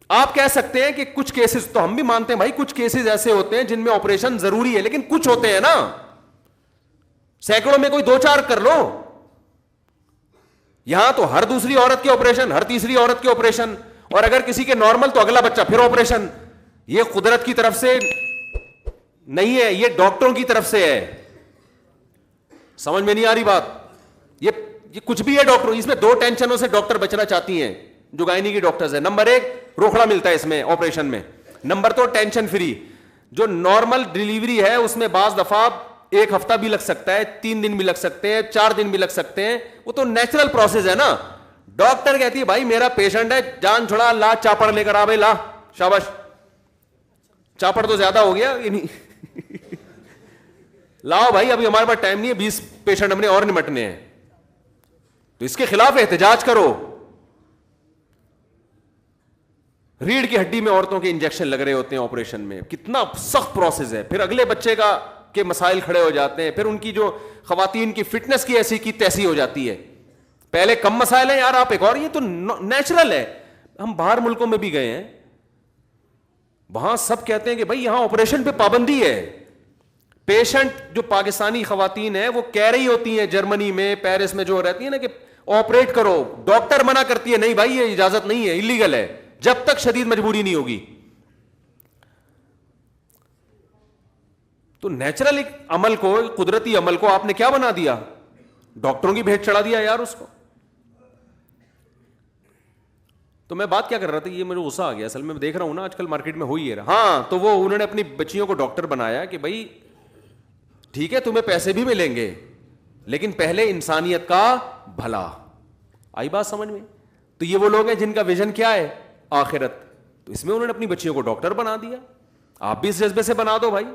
Speaker 1: آپ کہہ سکتے ہیں کہ کچھ کیسز, تو ہم بھی مانتے ہیں بھائی کچھ کیسز ایسے ہوتے ہیں جن میں آپریشن ضروری ہے, لیکن کچھ ہوتے ہیں نا, سینکڑوں میں کوئی 2-4 کر لو. یہاں تو ہر دوسری عورت کے آپریشن, ہر تیسری عورت کے آپریشن, اور اگر کسی کے نارمل تو اگلا بچہ پھر آپریشن. یہ قدرت کی طرف سے نہیں ہے, یہ ڈاکٹروں کی طرف سے ہے. سمجھ میں نہیں آ رہی بات؟ یہ کچھ بھی ہے ڈاکٹر, اس میں 2 ٹینشنوں سے ڈاکٹر بچنا چاہتی ہیں جو گائنی کی ڈاکٹرز ہیں. نمبر 1, روکڑا ملتا ہے اس میں آپریشن میں. Number 2, tension free. جو نارمل ڈیلیوری ہے اس میں بعض دفعہ 1 ہفتہ بھی لگ سکتا ہے, 3 دن بھی لگ سکتے ہیں, 4 دن بھی لگ سکتے ہیں, وہ تو نیچرل پروسیس ہے نا. ڈاکٹر کہتی ہے بھائی میرا پیشنٹ ہے, جان چھڑا, لا چاپڑ لے کر آ بھائی, لا شاباش. چاپڑ تو زیادہ ہو گیا, لاؤ بھائی ابھی ہمارے پاس ٹائم نہیں ہے, 20 پیشنٹ ہم نے اور نمٹنے ہیں. تو اس کے خلاف احتجاج کرو. ریڑھ کی ہڈی میں عورتوں کے انجیکشن لگ رہے ہوتے ہیں آپریشن میں, کتنا سخت پروسیس ہے. پھر اگلے بچے کا کے مسائل کھڑے ہو جاتے ہیں, پھر ان کی جو خواتین کی فٹنس کی ایسی کی تیسی ہو جاتی ہے. پہلے کم مسائل ہیں یار, آپ ایک اور, یہ تو نیچرل ہے. ہم باہر ملکوں میں بھی گئے ہیں, وہاں سب کہتے ہیں کہ بھائی یہاں آپریشن پہ پابندی ہے. پیشنٹ جو پاکستانی خواتین ہیں وہ کہہ رہی ہوتی ہیں جرمنی میں, پیرس میں جو رہتی ہیں نا کہ آپریٹ کرو, ڈاکٹر منع کرتی ہے نہیں بھائی یہ اجازت نہیں ہے, ایلیگل ہے, جب تک شدید مجبوری نہیں ہوگی. تو نیچرل عمل کو, قدرتی عمل کو آپ نے کیا بنا دیا؟ ڈاکٹروں کی بھیٹ چڑھا دیا یار اس کو. تو میں بات کیا کر رہا تھا, یہ مجھے غصہ آ گیا اصل میں دیکھ رہا ہوں نا آج کل مارکیٹ میں ہوئی ہے. ہاں تو وہ انہوں نے اپنی بچیوں کو ڈاکٹر بنایا کہ بھائی ٹھیک ہے تمہیں پیسے بھی ملیں گے, لیکن پہلے انسانیت کا بھلا. آئی بات سمجھ میں؟ تو یہ وہ لوگ ہیں جن کا ویژن کیا ہے؟ آخرت. تو اس میں انہوں نے اپنی بچیوں کو ڈاکٹر بنا دیا. آپ بھی اس جذبے سے بنا دو بھائی,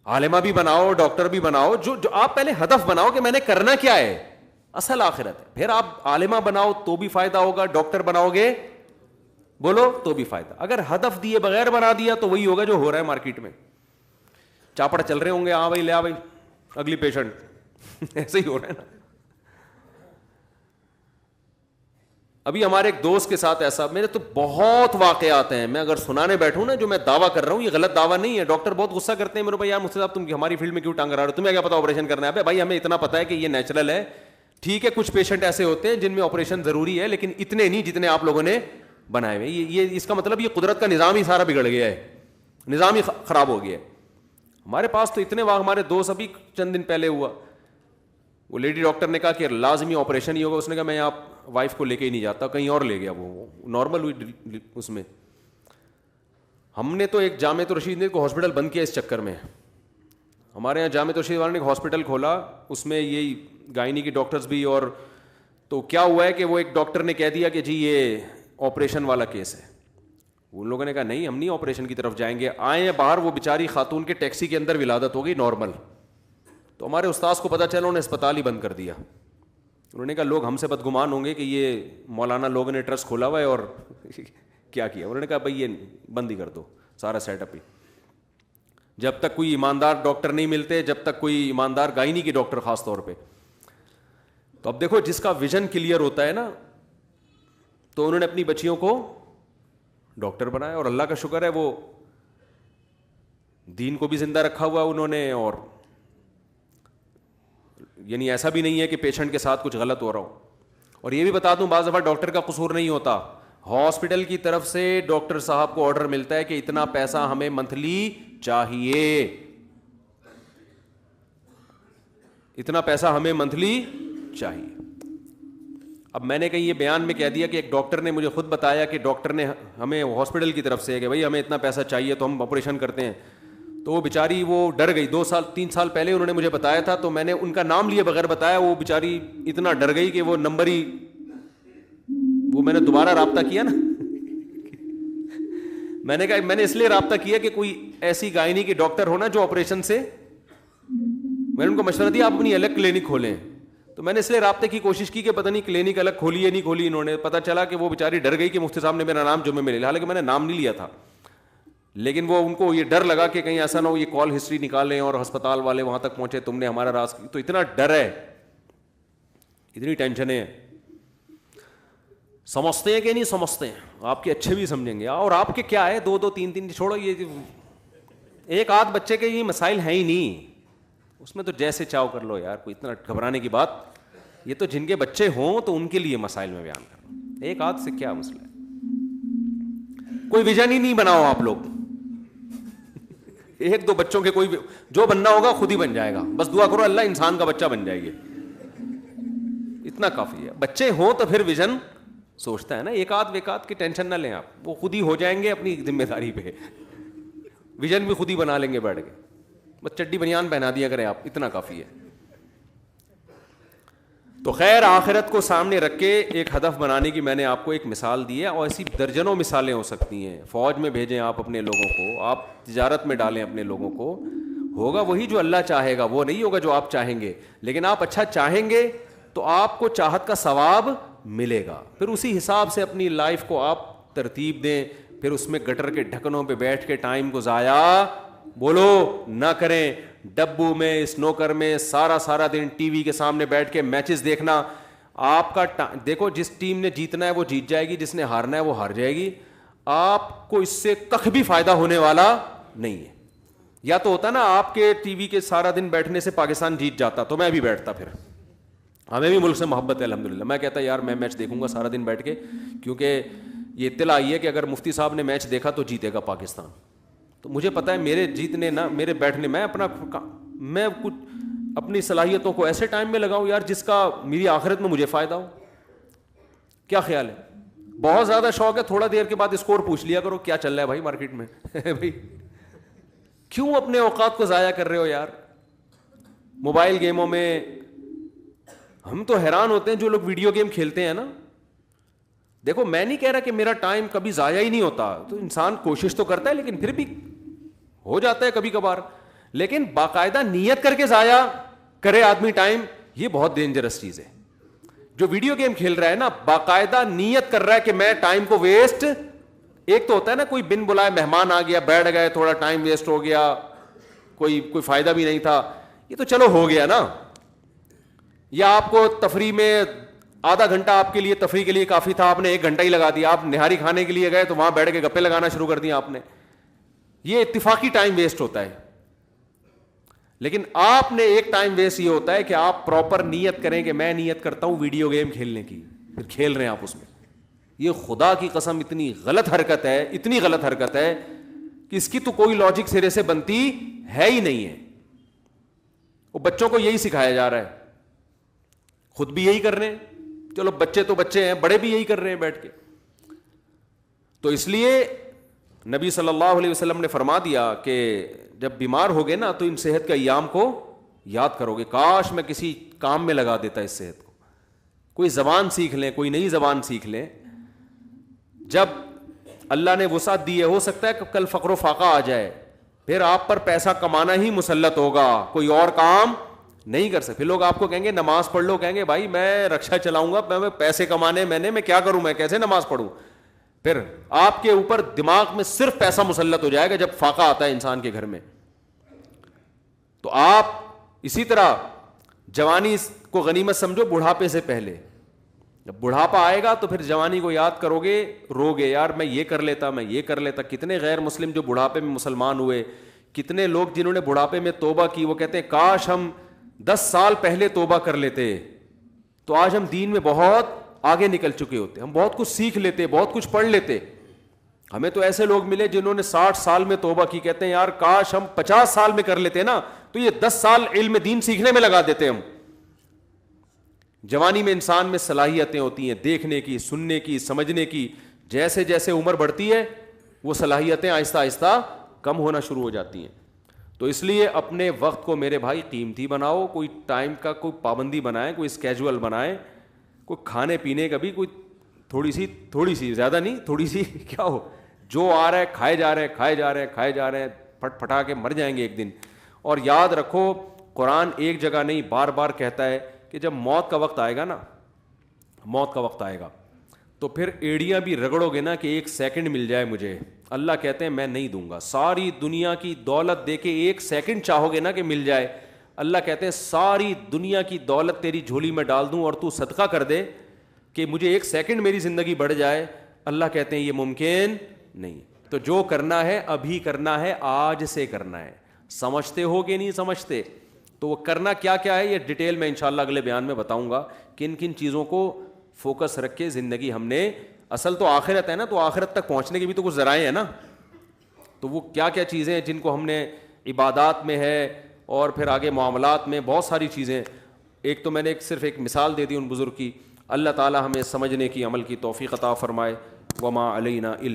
Speaker 1: عالمہ بھی بناؤ, ڈاکٹر بھی بناؤ, جو آپ پہلے ہدف بناؤ کہ میں نے کرنا کیا ہے, اصل آخرت ہے. پھر آپ عالمہ بناؤ تو بھی فائدہ ہوگا, ڈاکٹر بناؤ گے بولو تو بھی فائدہ. اگر ہدف دیے بغیر بنا دیا تو وہی ہوگا جو ہو رہا ہے مارکیٹ میں. چاپڑ چل رہے ہوں گے, ہاں بھائی لے آ بھائی اگلی پیشنٹ, ایسے ہی ہو رہا ہے نا. ابھی ہمارے ایک دوست کے ساتھ ایسا, میرے تو بہت واقعات ہیں, میں اگر سنانے بیٹھوں نا جو میں دعویٰ کر رہا ہوں یہ غلط دعویٰ نہیں ہے. ڈاکٹر بہت غصہ کرتے ہیں میرے بھائی, یار مجھ سے صاحب تم ہماری فیلڈ میں کیوں ٹانگ رہا ہو, تمہیں کیا پتا آپریشن کرنا ہے؟ بھائی ہمیں اتنا پتا ہے کہ یہ نیچرل ہے, ٹھیک ہے کچھ پیشنٹ ایسے ہوتے ہیں جن میں آپریشن ضروری ہے, لیکن اتنے نہیں جتنے آپ لوگوں نے بنائے ہوئے. یہ اس کا مطلب یہ قدرت کا نظام ہی سارا بگڑ گیا ہے, نظام ہی خراب ہو گیا ہے. ہمارے پاس تو اتنے ہمارے دوست ابھی چند دن پہلے ہوا, وہ لیڈی ڈاکٹر نے کہا کہ لازمی آپریشن ہی ہوگا. اس نے کہا میں آپ وائف کو لے کے ہی نہیں جاتا, کہیں اور لے گیا, وہ نارمل ہوئی اس میں. ہم نے تو ایک جامعہ رشید کو ہاسپٹل بند کیا اس چکر میں. ہمارے یہاں جامعہ رشید والوں نے ایک ہاسپٹل کھولا, اس میں یہی گائنی کی ڈاکٹرز بھی, اور تو کیا ہوا ہے کہ وہ ایک ڈاکٹر نے کہہ دیا کہ جی یہ آپریشن والا کیس ہے. ان لوگوں نے کہا نہیں ہم نہیں آپریشن کی طرف جائیں گے. آئے ہیں باہر, وہ بیچاری خاتون کے ٹیکسی کے اندر ولادت ہو گئی نارمل. تو ہمارے استاذ کو پتہ چلا, انہوں نے اسپتال ہی بند کر دیا. انہوں نے کہا لوگ ہم سے بدگمان ہوں گے کہ یہ مولانا لوگوں نے ٹرسٹ کھولا ہوا ہے اور کیا کیا. انہوں نے کہا بھائی یہ بند ہی کر دو سارا سیٹ اپ ہی. جب تک کوئی ایماندار ڈاکٹر نہیں ملتے, جب تک کوئی ایماندار گائنی کی ڈاکٹر خاص طور پہ. تو اب دیکھو جس کا ویژن کلیئر ہوتا ہے نا, تو انہوں نے اپنی بچیوں کو ڈاکٹر بنایا, اور اللہ کا شکر ہے وہ دین کو بھی زندہ رکھا ہوا انہوں نے. اور یعنی ایسا بھی نہیں ہے کہ پیشنٹ کے ساتھ کچھ غلط ہو رہا ہو. اور یہ بھی بتا دوں بعض دفعہ ڈاکٹر کا قصور نہیں ہوتا, ہاسپٹل کی طرف سے ڈاکٹر صاحب کو آرڈر ملتا ہے کہ اتنا پیسہ ہمیں منتھلی چاہیے, اتنا پیسہ ہمیں منتھلی چاہیے. اب میں نے کہیں یہ بیان میں کہہ دیا کہ ایک ڈاکٹر نے مجھے خود بتایا کہ ڈاکٹر نے ہمیں ہاسپٹل کی طرف سے کہ بھائی ہمیں اتنا پیسہ چاہیے تو ہم آپریشن کرتے ہیں. تو وہ بیچاری وہ ڈر گئی, 2-3 سال پہلے انہوں نے مجھے بتایا تھا, تو میں نے ان کا نام لیے بغیر بتایا, وہ بیچاری اتنا ڈر گئی کہ وہ نمبر ہی, وہ میں نے دوبارہ رابطہ کیا نا میں نے کہا میں نے اس لیے رابطہ کیا کہ کوئی ایسی گائنی کی ڈاکٹر ہونا جو آپریشن سے, میں نے ان کو مشورہ دیا آپ اپنی الگ کلینک کھولیں. تو میں نے اس لیے رابطے کی کوشش کی کہ پتہ نہیں کلینک الگ کھولی ہے نہیں کھولی. انہوں نے پتہ چلا کہ وہ بیچاری ڈر گئی کہ مفتی صاحب نے میرا نام جمعے میں لے لیا, حالانکہ میں نے نام نہیں لیا تھا. لیکن وہ ان کو یہ ڈر لگا کہ کہیں ایسا نہ ہو یہ کال ہسٹری نکالیں اور ہسپتال والے وہاں تک پہنچے تم نے ہمارا راز, تو اتنا ڈر ہے, اتنی ٹینشنیں ہیں. سمجھتے ہیں کہ نہیں سمجھتے ہیں, آپ کے اچھے بھی سمجھیں گے. اور آپ کے کیا ہے, دو دو تین تین چھوڑو, یہ ایک آدھ بچے کے یہ مسائل ہیں ہی نہیں, اس میں تو جیسے چاہو کر لو یار, کوئی اتنا گھبرانے کی بات. یہ تو جن کے بچے ہوں تو ان کے لیے مسائل میں بیان کر رہا ہوں, ایک آدھ سے کیا مسئلہ ہے. کوئی ویژن ہی نہیں بناؤ آپ لوگ, ایک دو بچوں کے کوئی جو بننا ہوگا خود ہی بن جائے گا, بس دعا کرو اللہ انسان کا بچہ بن جائے گی, اتنا کافی ہے. بچے ہوں تو پھر ویژن سوچتا ہے نا, ایک آدھ ویکات کی ٹینشن نہ لیں آپ, وہ خود ہی ہو جائیں گے اپنی ذمہ داری پہ, ویژن بھی خود ہی بنا لیں گے بیٹھ کے, بس چڈی بنیان پہنا دیا کریں آپ, اتنا کافی ہے. تو خیر آخرت کو سامنے رکھ کے ایک ہدف بنانے کی میں نے آپ کو ایک مثال دی ہے, اور ایسی درجنوں مثالیں ہو سکتی ہیں. فوج میں بھیجیں آپ اپنے لوگوں کو, آپ تجارت میں ڈالیں اپنے لوگوں کو, ہوگا وہی جو اللہ چاہے گا, وہ نہیں ہوگا جو آپ چاہیں گے. لیکن آپ اچھا چاہیں گے تو آپ کو چاہت کا ثواب ملے گا, پھر اسی حساب سے اپنی لائف کو آپ ترتیب دیں. پھر اس میں گٹر کے ڈھکنوں پہ بیٹھ کے ٹائم کو ضائع بولو نہ کریں, ڈبو میں اسنوکر میں سارا دن ٹی وی کے سامنے بیٹھ کے میچز دیکھنا. آپ کا دیکھو, جس ٹیم نے جیتنا ہے وہ جیت جائے گی, جس نے ہارنا ہے وہ ہار جائے گی. آپ کو اس سے کخ بھی فائدہ ہونے والا نہیں ہے. یا تو ہوتا نا آپ کے ٹی وی کے سارا دن بیٹھنے سے پاکستان جیت جاتا تو میں بھی بیٹھتا, پھر ہمیں بھی ملک سے محبت ہے الحمدللہ. میں کہتا یار میں میچ دیکھوں گا سارا دن بیٹھ کے, کیونکہ یہ اطلاع آئی ہے کہ اگر مفتی صاحب نے میچ دیکھا تو جیتے گا پاکستان. تو مجھے پتا ہے میرے جیتنے نہ میرے بیٹھنے, میں کچھ اپنی صلاحیتوں کو ایسے ٹائم میں لگاؤں یار جس کا میری آخرت میں مجھے فائدہ ہو. کیا خیال ہے؟ بہت زیادہ شوق ہے, تھوڑا دیر کے بعد اسکور پوچھ لیا کرو کیا چل رہا ہے بھائی مارکیٹ میں. بھائی کیوں اپنے اوقات کو ضائع کر رہے ہو یار موبائل گیموں میں. ہم تو حیران ہوتے ہیں جو لوگ ویڈیو گیم کھیلتے ہیں نا. دیکھو میں نہیں کہہ رہا کہ میرا ٹائم کبھی ضائع ہی نہیں ہوتا, تو انسان کوشش تو کرتا ہے لیکن پھر بھی ہو جاتا ہے کبھی کبھار. لیکن باقاعدہ نیت کر کے ضائع کرے آدمی ٹائم, یہ بہت ڈینجرس چیز ہے. جو ویڈیو گیم کھیل رہا ہے نا باقاعدہ نیت کر رہا ہے کہ میں ٹائم کو ویسٹ, ایک تو ہوتا ہے نا کوئی بن بلائے مہمان آ گیا بیٹھ گئے تھوڑا ٹائم ویسٹ ہو گیا, کوئی فائدہ بھی نہیں تھا, یہ تو چلو ہو گیا نا. یا آپ کو تفریح میں آدھا گھنٹہ آپ کے لیے تفریح کے لیے کافی تھا, آپ نے 1 گھنٹہ ہی لگا دیا. آپ نہاری کھانے کے لیے گئے تو وہاں بیٹھ کے گپے لگانا شروع کر دیا آپ نے, یہ اتفاقی ٹائم ویسٹ ہوتا ہے. لیکن آپ نے ایک ٹائم ویسٹ یہ ہوتا ہے کہ آپ پراپر نیت کریں کہ میں نیت کرتا ہوں ویڈیو گیم کھیلنے کی, پھر کھیل رہے ہیں آپ اس میں. یہ خدا کی قسم اتنی غلط حرکت ہے, اتنی غلط حرکت ہے کہ اس کی تو کوئی لاجک سرے سے بنتی ہے ہی نہیں ہے. وہ بچوں کو یہی سکھایا جا رہا ہے, خود بھی یہی کر رہے ہیں. چلو بچے تو بچے ہیں, بڑے بھی یہی کر رہے ہیں بیٹھ کے. تو اس لیے نبی صلی اللہ علیہ وسلم نے فرما دیا کہ جب بیمار ہوگے نا تو ان صحت کے ایام کو یاد کرو گے. کاش میں کسی کام میں لگا دیتا اس صحت کو. کوئی زبان سیکھ لیں, کوئی نئی زبان سیکھ لیں. جب اللہ نے وسعت دی ہے, ہو سکتا ہے کہ کل فقر و فاقہ آ جائے, پھر آپ پر پیسہ کمانا ہی مسلط ہوگا, کوئی اور کام نہیں کر سکتے. لوگ آپ کو کہیں گے نماز پڑھ لو, کہیں گے بھائی میں رکشا چلاؤں گا, میں پیسے کمانے میں کیا کروں, میں کیسے نماز پڑھوں. پھر آپ کے اوپر دماغ میں صرف پیسہ مسلط ہو جائے گا جب فاقہ آتا ہے انسان کے گھر میں. تو آپ اسی طرح جوانی کو غنیمت سمجھو بڑھاپے سے پہلے. جب بڑھاپا آئے گا تو پھر جوانی کو یاد کرو گے, رو گے یار میں یہ کر لیتا, میں یہ کر لیتا. کتنے غیر مسلم جو بڑھاپے میں مسلمان ہوئے, کتنے لوگ جنہوں نے بڑھاپے میں توبہ کی, وہ کہتے ہیں کاش ہم 10 سال پہلے توبہ کر لیتے تو آج ہم دین میں بہت آگے نکل چکے ہوتے, ہم بہت کچھ سیکھ لیتے, بہت کچھ پڑھ لیتے. ہمیں تو ایسے لوگ ملے جنہوں نے 60 سال میں توبہ کی, کہتے ہیں یار کاش ہم 50 سال میں کر لیتے نا تو یہ 10 سال علم دین سیکھنے میں لگا دیتے ہم. جوانی میں انسان میں صلاحیتیں ہوتی ہیں دیکھنے کی, سننے کی, سمجھنے کی. جیسے جیسے عمر بڑھتی ہے وہ صلاحیتیں آہستہ آہستہ کم ہونا شروع ہو جاتی ہیں. تو اس لیے اپنے وقت کو میرے بھائی قیمتی بناؤ, کوئی ٹائم کا کوئی پابندی بنائیں, کوئی اسکیجول بنائیں, کوئی کھانے پینے کا بھی کوئی تھوڑی سی زیادہ نہیں, تھوڑی سی کیا ہو, جو آ رہا ہے کھائے جا رہے ہیں, پھٹ پھٹا کے مر جائیں گے ایک دن. اور یاد رکھو قرآن ایک جگہ نہیں بار بار کہتا ہے کہ جب موت کا وقت آئے گا نا, موت کا وقت آئے گا تو پھر ایڑیاں بھی رگڑو گے نا کہ ایک سیکنڈ مل جائے مجھے. اللہ کہتے ہیں میں نہیں دوں گا. ساری دنیا کی دولت دے کے ایک سیکنڈ چاہو گے نا کہ مل جائے, اللہ کہتے ہیں ساری دنیا کی دولت تیری جھولی میں ڈال دوں اور تو صدقہ کر دے کہ مجھے ایک سیکنڈ میری زندگی بڑھ جائے, اللہ کہتے ہیں یہ ممکن نہیں. تو جو کرنا ہے ابھی کرنا ہے, آج سے کرنا ہے. سمجھتے ہو کہ نہیں سمجھتے؟ تو وہ کرنا کیا کیا ہے یہ ڈیٹیل میں انشاءاللہ اگلے بیان میں بتاؤں گا. کن کن چیزوں کو فوکس رکھ کے زندگی ہم نے, اصل تو آخرت ہے نا, تو آخرت تک پہنچنے کے بھی تو کچھ ذرائع ہیں نا. تو وہ کیا کیا چیزیں ہیں جن کو ہم نے عبادات میں ہے اور پھر آگے معاملات میں بہت ساری چیزیں. ایک تو میں نے صرف ایک مثال دے دی ان بزرگ کی. اللہ تعالی ہمیں سمجھنے کی, عمل کی توفیق عطا فرمائے. وما علینا الا